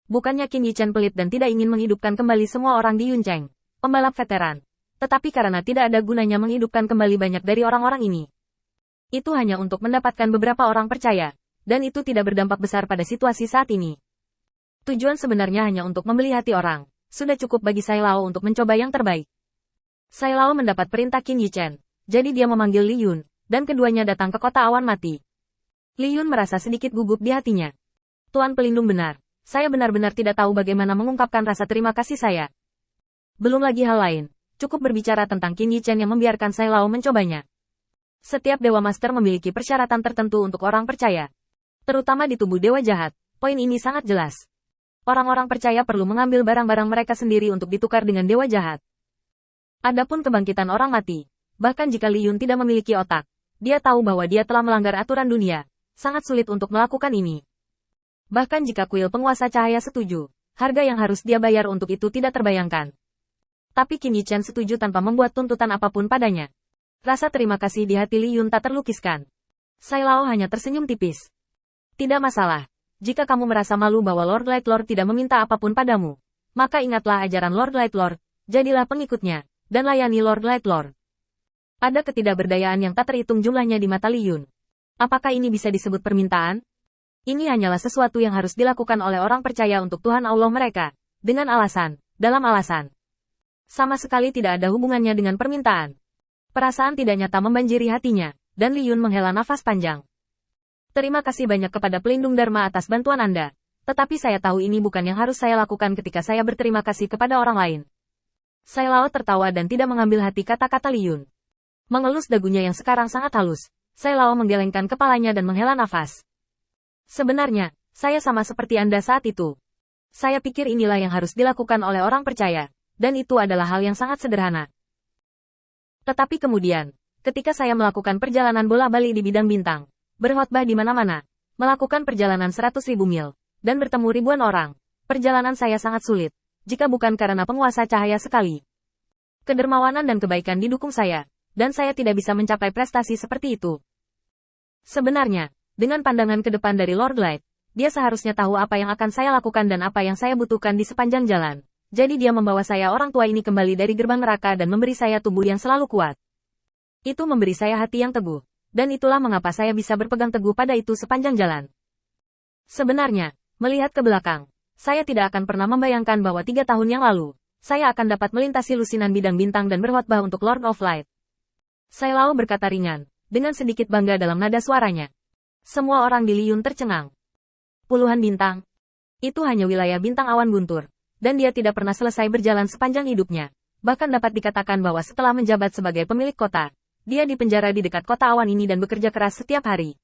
Bukannya Qin Yichen pelit dan tidak ingin menghidupkan kembali semua orang di Yuncheng, pembalap veteran. Tetapi karena tidak ada gunanya menghidupkan kembali banyak dari orang-orang ini. Itu hanya untuk mendapatkan beberapa orang percaya, dan itu tidak berdampak besar pada situasi saat ini. Tujuan sebenarnya hanya untuk membeli hati orang. Sudah cukup bagi Sai Lao untuk mencoba yang terbaik. Sai Lao mendapat perintah Qin Yichen, jadi dia memanggil Li Yun, dan keduanya datang ke kota awan mati. Li Yun merasa sedikit gugup di hatinya. Tuan pelindung benar, saya benar-benar tidak tahu bagaimana mengungkapkan rasa terima kasih saya. Belum lagi hal lain, cukup berbicara tentang Qin Yichen yang membiarkan Sai Lao mencobanya. Setiap Dewa Master memiliki persyaratan tertentu untuk orang percaya. Terutama di tubuh Dewa Jahat, poin ini sangat jelas. Orang-orang percaya perlu mengambil barang-barang mereka sendiri untuk ditukar dengan Dewa Jahat. Adapun kebangkitan orang mati, bahkan jika Li Yun tidak memiliki otak, dia tahu bahwa dia telah melanggar aturan dunia, sangat sulit untuk melakukan ini. Bahkan jika kuil penguasa cahaya setuju, harga yang harus dia bayar untuk itu tidak terbayangkan. Tapi Qin Yichen setuju tanpa membuat tuntutan apapun padanya. Rasa terima kasih di hati Li Yun tak terlukiskan. Sai Lao hanya tersenyum tipis. Tidak masalah. Jika kamu merasa malu bahwa Lord Lightlord tidak meminta apapun padamu, maka ingatlah ajaran Lord Lightlord, jadilah pengikutnya, dan layani Lord Lightlord. Ada ketidakberdayaan yang tak terhitung jumlahnya di mata Li Yun. Apakah ini bisa disebut permintaan? Ini hanyalah sesuatu yang harus dilakukan oleh orang percaya untuk Tuhan Allah mereka, dengan alasan, dalam alasan. Sama sekali tidak ada hubungannya dengan permintaan. Perasaan tidak nyata membanjiri hatinya, dan Li Yun menghela nafas panjang. Terima kasih banyak kepada pelindung Dharma atas bantuan Anda, tetapi saya tahu ini bukan yang harus saya lakukan ketika saya berterima kasih kepada orang lain. Sai Lao tertawa dan tidak mengambil hati kata-kata Li Yun. Mengelus dagunya yang sekarang sangat halus, Sai Lao menggelengkan kepalanya dan menghela nafas. Sebenarnya, saya sama seperti Anda saat itu. Saya pikir inilah yang harus dilakukan oleh orang percaya, dan itu adalah hal yang sangat sederhana. Tetapi kemudian, ketika saya melakukan perjalanan bola-balik di bidang bintang, berkhotbah di mana-mana, melakukan perjalanan 100.000 mil, dan bertemu ribuan orang, perjalanan saya sangat sulit, jika bukan karena penguasa cahaya sekali. Kedermawanan dan kebaikan didukung saya, dan saya tidak bisa mencapai prestasi seperti itu. Sebenarnya, dengan pandangan ke depan dari Lord Light, dia seharusnya tahu apa yang akan saya lakukan dan apa yang saya butuhkan di sepanjang jalan. Jadi dia membawa saya orang tua ini kembali dari gerbang neraka dan memberi saya tubuh yang selalu kuat. Itu memberi saya hati yang teguh, dan itulah mengapa saya bisa berpegang teguh pada itu sepanjang jalan. Sebenarnya, melihat ke belakang, saya tidak akan pernah membayangkan bahwa 3 tahun yang lalu, saya akan dapat melintasi lusinan bidang bintang dan berkhotbah untuk Lord of Light. Sai Lao berkata ringan, dengan sedikit bangga dalam nada suaranya. Semua orang di Li Yun tercengang. Puluhan bintang. Itu hanya wilayah bintang awan guntur. Dan dia tidak pernah selesai berjalan sepanjang hidupnya. Bahkan dapat dikatakan bahwa setelah menjabat sebagai pemilik kota, dia dipenjara di dekat kota awan ini dan bekerja keras setiap hari.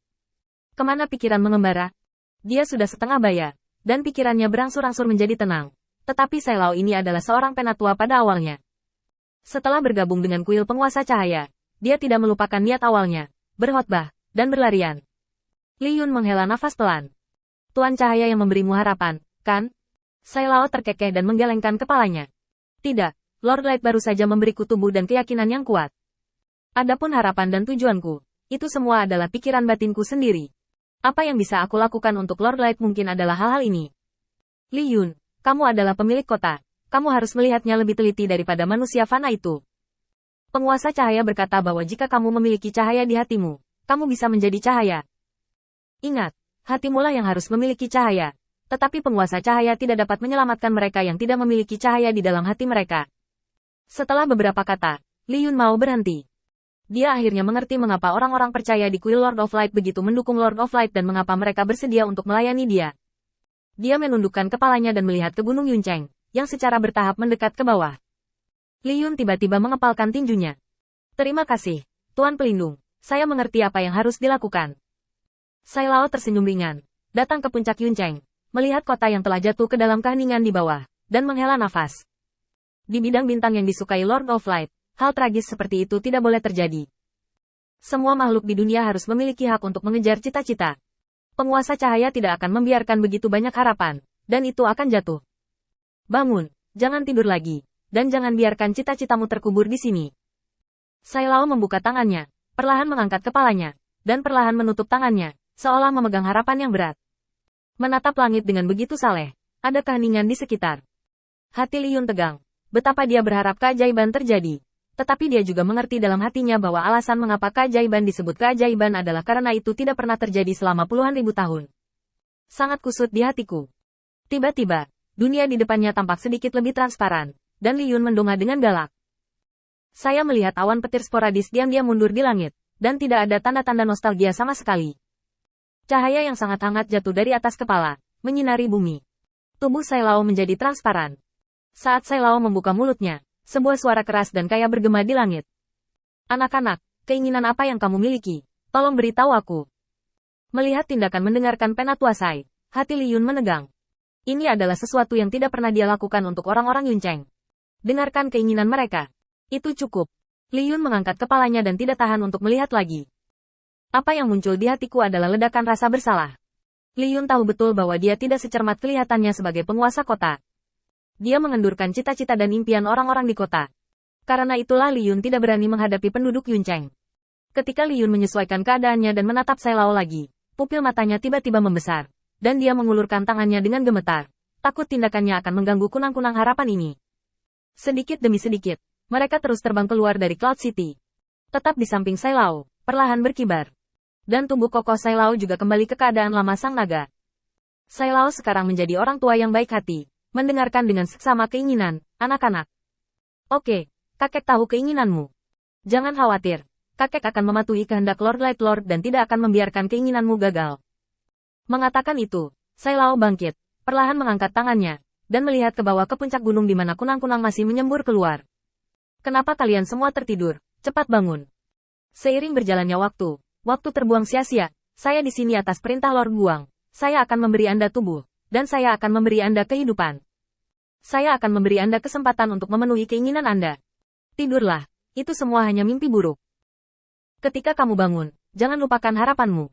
Kemana pikiran mengembara? Dia sudah setengah baya, dan pikirannya berangsur-angsur menjadi tenang. Tetapi Sai Lao ini adalah seorang penatua pada awalnya. Setelah bergabung dengan kuil penguasa cahaya, dia tidak melupakan niat awalnya, berkhotbah, dan berlarian. Li Yun menghela nafas pelan. Tuan cahaya yang memberimu harapan, kan? Sai Lao terkekeh dan menggelengkan kepalanya. Tidak, Lord Light baru saja memberiku tubuh dan keyakinan yang kuat. Adapun harapan dan tujuanku, itu semua adalah pikiran batinku sendiri. Apa yang bisa aku lakukan untuk Lord Light mungkin adalah hal-hal ini. Li Yun, kamu adalah pemilik kota. Kamu harus melihatnya lebih teliti daripada manusia fana itu. Penguasa cahaya berkata bahwa jika kamu memiliki cahaya di hatimu, kamu bisa menjadi cahaya. Ingat, hatimulah yang harus memiliki cahaya. Tetapi penguasa cahaya tidak dapat menyelamatkan mereka yang tidak memiliki cahaya di dalam hati mereka. Setelah beberapa kata, Li Yun mau berhenti. Dia akhirnya mengerti mengapa orang-orang percaya di kuil Lord of Light begitu mendukung Lord of Light dan mengapa mereka bersedia untuk melayani dia. Dia menundukkan kepalanya dan melihat ke Gunung Yuncheng, yang secara bertahap mendekat ke bawah. Li Yun tiba-tiba mengepalkan tinjunya. Terima kasih, Tuan Pelindung. Saya mengerti apa yang harus dilakukan. Sai Lao tersenyum ringan, datang ke puncak Yuncheng, melihat kota yang telah jatuh ke dalam keheningan di bawah, dan menghela nafas. Di bidang bintang yang disukai Lord of Light, hal tragis seperti itu tidak boleh terjadi. Semua makhluk di dunia harus memiliki hak untuk mengejar cita-cita. Penguasa cahaya tidak akan membiarkan begitu banyak harapan, dan itu akan jatuh. Bangun, jangan tidur lagi, dan jangan biarkan cita-citamu terkubur di sini. Sai Lao membuka tangannya, perlahan mengangkat kepalanya, dan perlahan menutup tangannya, seolah memegang harapan yang berat. Menatap langit dengan begitu saleh, Ada keheningan di sekitar. Hati Liyun tegang. Betapa dia berharap keajaiban terjadi. Tetapi dia juga mengerti dalam hatinya bahwa alasan mengapa keajaiban disebut keajaiban adalah karena itu tidak pernah terjadi selama puluhan ribu tahun. Sangat kusut di hatiku. Tiba-tiba, dunia di depannya tampak sedikit lebih transparan, dan Liyun mendongak dengan galak. Saya melihat awan petir sporadis diam-diam mundur di langit, dan tidak ada tanda-tanda nostalgia sama sekali. Cahaya yang sangat hangat jatuh dari atas kepala, menyinari bumi. Tubuh Sai Lao menjadi transparan. Saat Sai Lao membuka mulutnya, sebuah suara keras dan kaya bergema di langit. Anak-anak, keinginan apa yang kamu miliki? Tolong beritahu aku. Melihat tindakan mendengarkan penatua Sai, hati Liyun menegang. Ini adalah sesuatu yang tidak pernah dia lakukan untuk orang-orang Yuncheng. Dengarkan keinginan mereka. Itu cukup. Liyun mengangkat kepalanya dan tidak tahan untuk melihat lagi. Apa yang muncul di hatiku adalah ledakan rasa bersalah. Liyun tahu betul bahwa dia tidak secermat kelihatannya sebagai penguasa kota. Dia mengendurkan cita-cita dan impian orang-orang di kota. Karena itulah Liyun tidak berani menghadapi penduduk Yuncheng. Ketika Liyun menyesuaikan keadaannya dan menatap Sai Lao lagi, pupil matanya tiba-tiba membesar, dan dia mengulurkan tangannya dengan gemetar. Takut tindakannya akan mengganggu kunang-kunang harapan ini. Sedikit demi sedikit, mereka terus terbang keluar dari Cloud City. Tetap di samping Sai Lao, perlahan berkibar. Dan tubuh kokoh Sai Lao juga kembali ke keadaan lama sang naga. Sai Lao sekarang menjadi orang tua yang baik hati, mendengarkan dengan seksama keinginan, anak-anak. Oke, kakek tahu keinginanmu. Jangan khawatir, kakek akan mematuhi kehendak Lord Light Lord dan tidak akan membiarkan keinginanmu gagal. Mengatakan itu, Sai Lao bangkit, perlahan mengangkat tangannya, dan melihat ke bawah ke puncak gunung di mana kunang-kunang masih menyembur keluar. Kenapa kalian semua tertidur? Cepat bangun. Seiring berjalannya waktu terbuang sia-sia, saya di sini atas perintah Lord Guang. Saya akan memberi Anda tubuh, dan saya akan memberi Anda kehidupan. Saya akan memberi Anda kesempatan untuk memenuhi keinginan Anda. Tidurlah, itu semua hanya mimpi buruk. Ketika kamu bangun, jangan lupakan harapanmu.